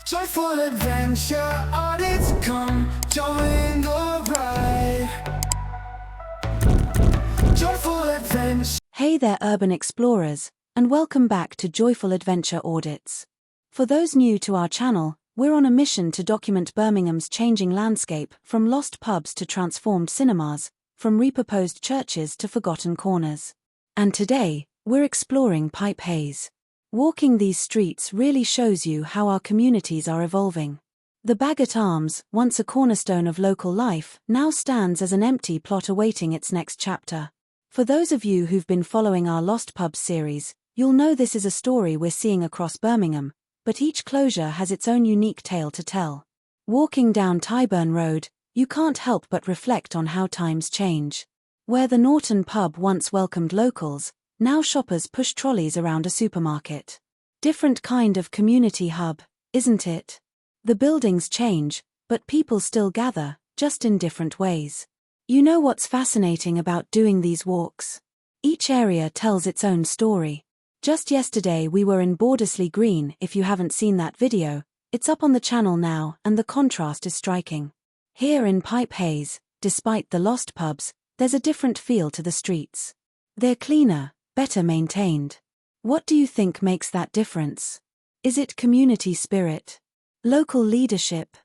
Joyful adventure on its come, join the ride. Joyful adventure. Hey there, urban explorers, and welcome back to Joyful Adventure Audits. For those new to our channel, we're on a mission to document Birmingham's changing landscape, from lost pubs to transformed cinemas, from repurposed churches to forgotten corners. And today, we're exploring Pype Hayes. Walking these streets really shows you how our communities are evolving. The Bagot Arms, once a cornerstone of local life, now stands as an empty plot awaiting its next chapter. For those of you who've been following our Lost Pubs series, you'll know this is a story we're seeing across Birmingham, but each closure has its own unique tale to tell. Walking down Tyburn Road, you can't help but reflect on how times change. Where the Norton pub once welcomed locals, now shoppers push trolleys around a supermarket. Different kind of community hub, isn't it? The buildings change, but people still gather, just in different ways. You know what's fascinating about doing these walks? Each area tells its own story. Just yesterday we were in Bordesley Green. If you haven't seen that video, it's up on the channel now, and the contrast is striking. Here in Pype Hayes, despite the lost pubs, there's a different feel to the streets. They're cleaner, better maintained. What do you think makes that difference? Is it community spirit? Local leadership?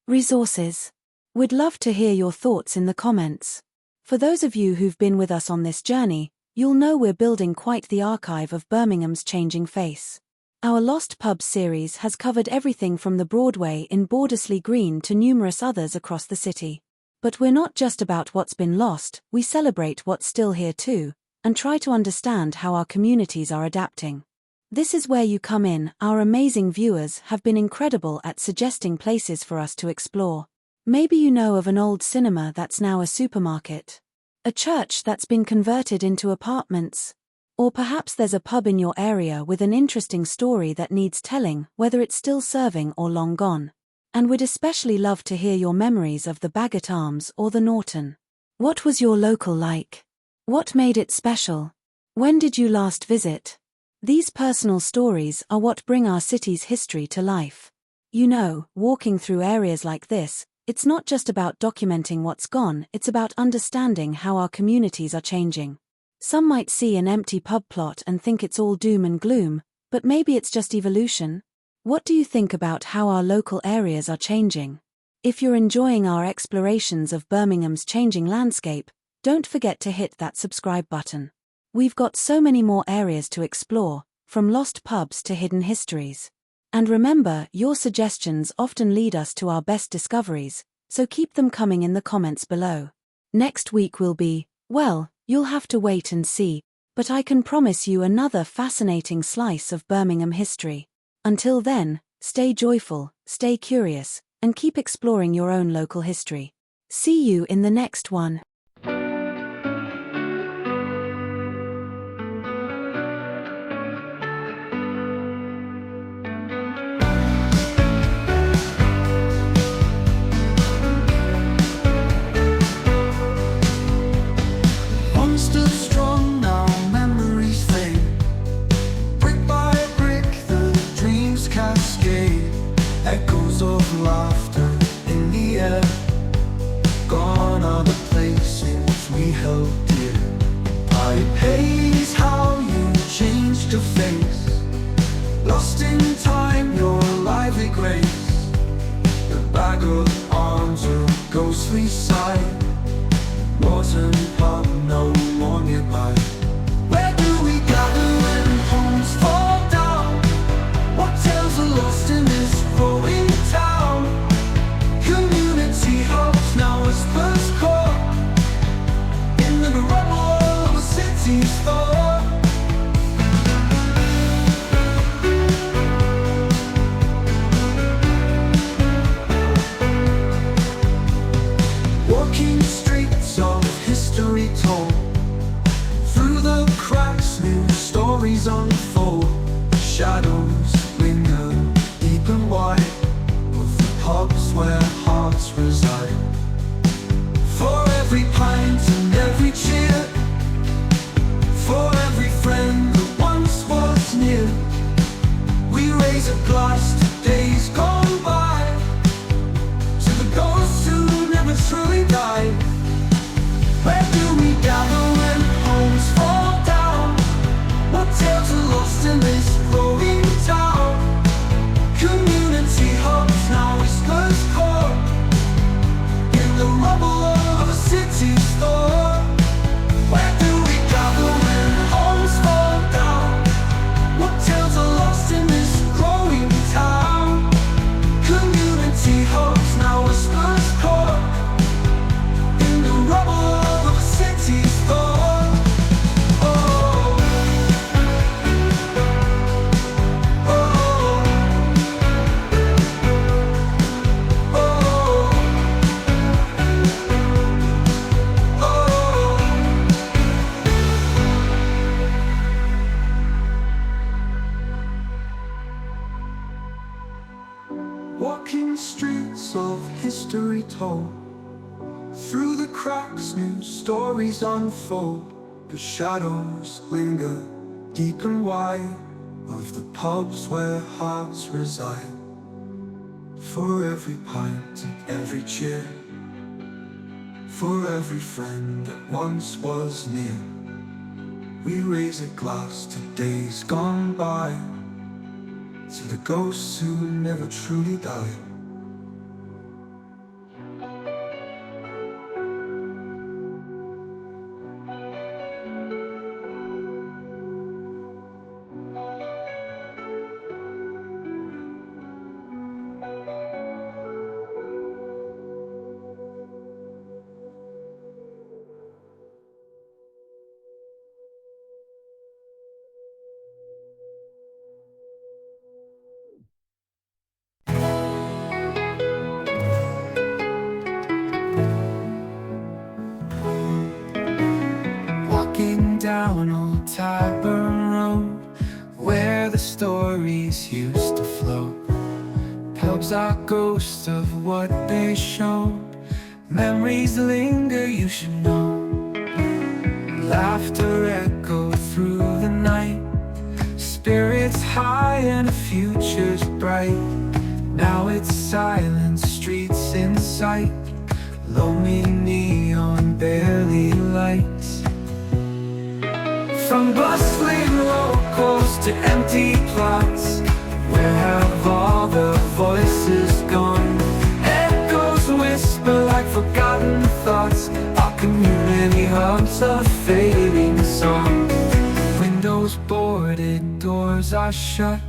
Resources? We'd love to hear your thoughts in the comments. For those of you who've been with us on this journey, you'll know we're building quite the archive of Birmingham's changing face. Our Lost Pubs series has covered everything from the Broadway in Bordesley Green to numerous others across the city. But we're not just about what's been lost, we celebrate what's still here too, and try to understand how our communities are adapting. This is where you come in. Our amazing viewers have been incredible at suggesting places for us to explore. Maybe you know of an old cinema that's now a supermarket, a church that's been converted into apartments, or perhaps there's a pub in your area with an interesting story that needs telling, whether it's still serving or long gone. And we'd especially love to hear your memories of the Bagot Arms or the Norton. What was your local like? What made it special? When did you last visit? These personal stories are what bring our city's history to life. You know, walking through areas like this, it's not just about documenting what's gone, it's about understanding how our communities are changing. Some might see an empty pub plot and think it's all doom and gloom, but maybe it's just evolution. What do you think about how our local areas are changing? If you're enjoying our explorations of Birmingham's changing landscape, don't forget to hit that subscribe button. We've got so many more areas to explore, from lost pubs to hidden histories. And remember, your suggestions often lead us to our best discoveries, so keep them coming in the comments below. Next week will be, well, you'll have to wait and see, but I can promise you another fascinating slice of Birmingham history. Until then, stay joyful, stay curious, and keep exploring your own local history. See you in the next one. Echoes of laughter in the air. Gone are the places we held dear. Pype Hayes, how you changed your face. Lost in time, your lively grace. The Bagot Arms, a ghostly sight. Norton pub, no more nearby. Where do we gather when homes fall down? What tales are lost in this growing town? Community hubs now whispers caught in the rubble of a city's thought. Walking streets of history told, through the cracks new stories unfold. Shadows linger deep and wide of the pubs where hearts reside. For every pint and every cheer, for every friend that once was near, we raise a glass to days gone by. walking streets of history told. Through the cracks new stories unfold. The shadows linger deep and wide of the pubs where hearts reside. For every pint and every cheer, for every friend that once was near, we raise a glass to days gone by, to the ghosts who never truly died. Walking down old Tyburn Road, where the stories used to flow. Pubs are ghosts of what they showed. Memories linger, you should know. Laughter echoed through the night. Spirits high and the future's bright. Now it's silent, streets in sight. Lonely neon, barely lights. From bustling locals to empty plots, where have all the voices gone? Echoes whisper like forgotten thoughts. Our community hubs a fading song. Windows boarded, doors are shut.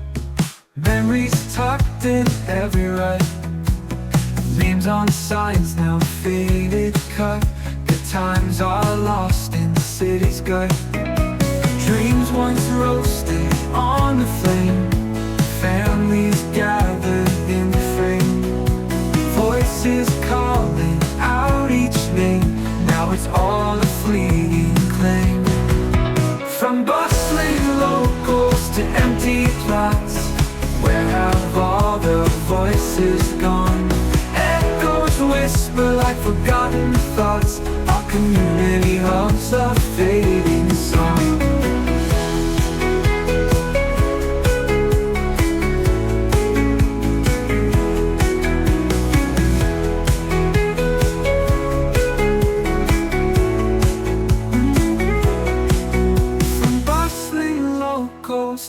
Memories tucked in every rut. Names on signs now faded cut. Good times are lost in the city's gut. Dreams once roasted on the flame. Families gathered in the frame. Voices calling out each name. Now it's all a fleeting claim. From bustling locals to empty plots, where have all the voices gone? Echoes whisper like forgotten thoughts. Our community hubs a fading song.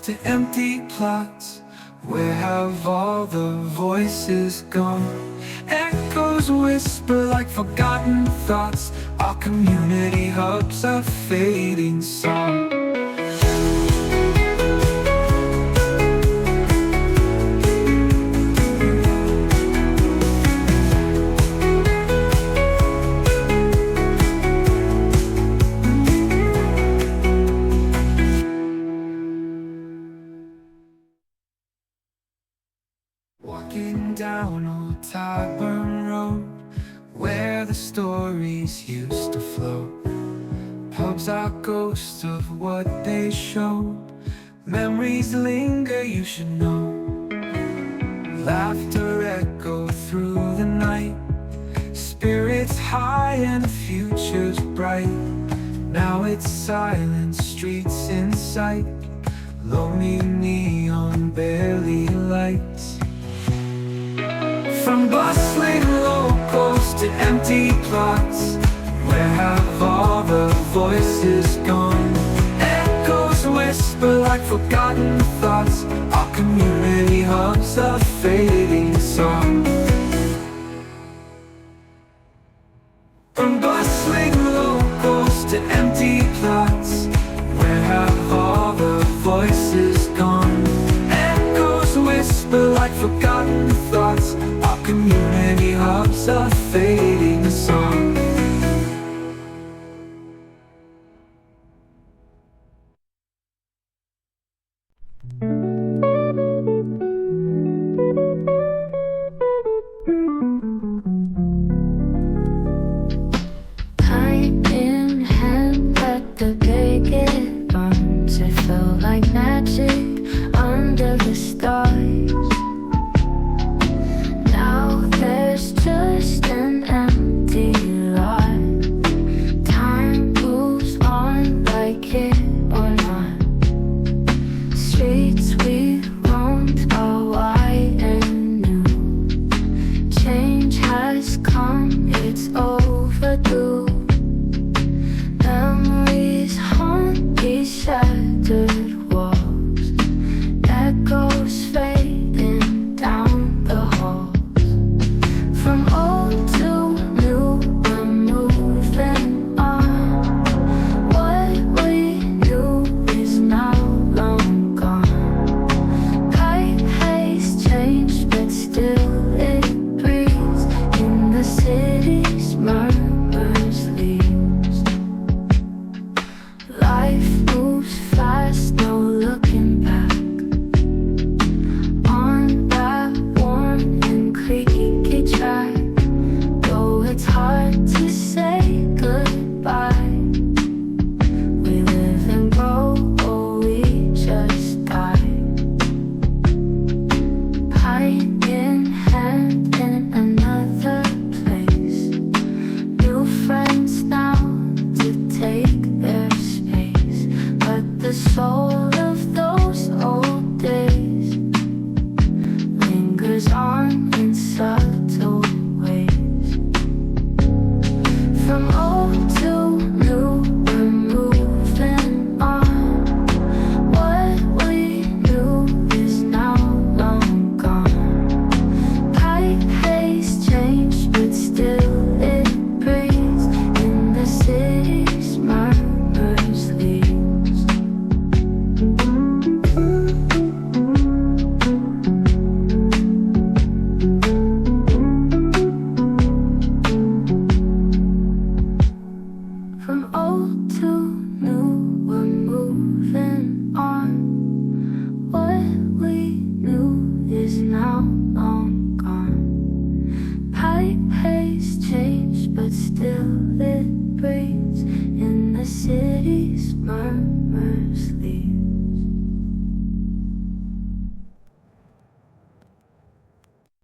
To empty plots, where have all the voices gone? Echoes whisper like forgotten thoughts. Our community hubs a fading song. Walking down old Tyburn Road, where the stories used to flow. Pubs are ghosts of what they showed. Memories linger, you should know. Laughter echoed through the night. Spirits high and the future's bright. Now it's silent, streets in sight. Lonely neon, barely lights. From bustling locals to empty plots, where have all the voices gone? Echoes whisper like forgotten thoughts. Our community hubs a fading song. From bustling locals to empty plots, where have all the voices gone? Echoes whisper like forgotten thoughts. Our community hubs a fading song. Pipe in hand, let the day get on. It felt like magic under the stars. Old to new, we're moving on. What we knew is now long gone. Pype Hayes changed, but still it breathes in the city's murmurs leave.